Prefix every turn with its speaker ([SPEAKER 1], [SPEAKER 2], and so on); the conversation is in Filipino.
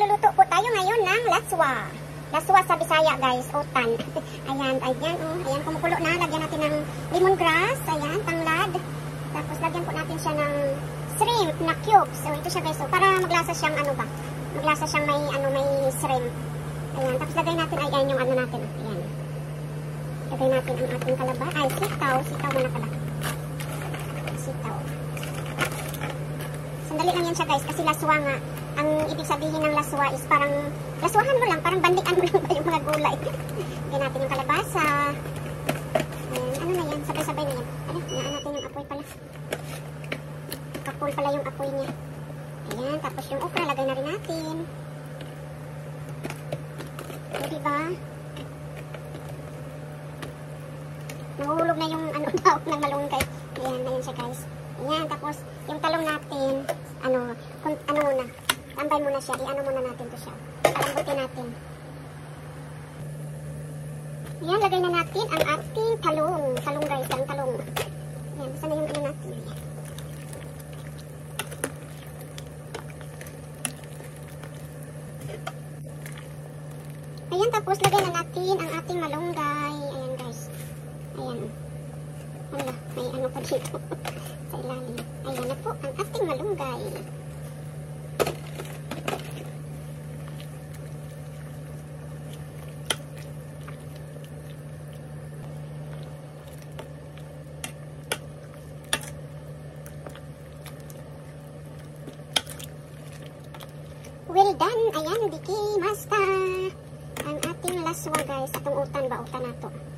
[SPEAKER 1] magluluto po tayo ngayon ng laswa. Laswa sa Bisaya guys, utan. Ayan, ayan, oh. Ayan, kumukulo na. Lagyan natin ng lemongrass. Ayan, tanglad. Tapos lagyan po natin siya ng shrimp na cubes. So ito siya guys, so para maglasa siyang ano ba? Maglasa siyang may may shrimp. Ayan, tapos lagay natin, ayan yung ano natin. Ayan. Lagay natin ang ating kalaba. Ay, sitaw. Sitaw muna pala. Sitaw. Sandali lang yan siya guys, kasi laswa nga. Ang ibig sabihin ng laswa is parang, laswahan mo lang, parang bandikan mo lang ba yung mga gulay. Lagyan natin yung kalabasa. Ayan, ano na yan, sabay-sabay na yan. Ano, hinaan natin yung apoy pala. Kapul pala yung apoy niya. Ayan, tapos yung okra, lagay na rin natin. O, diba? Nahulog na yung ano, daog ng malunggay. Ayan, ayan siya guys. Ayan, tapos yung talong natin, ano muna, tambay muna siya, i-ano muna natin to siya. Palambutin natin. Ayan, lagay na natin ang ating talong. Talong guys, ang talong. Ayan, basta na yung ano natin. Ayan, tapos lagay na natin ang ating malunggay. Ayan guys. Ayan. Wala, may ano pa dito sa ilalim. Ayan na po ang ating malunggay. Well done! Ayan, bikimasta! Ang ating laswa guys. Atong utan ba? Utan na to.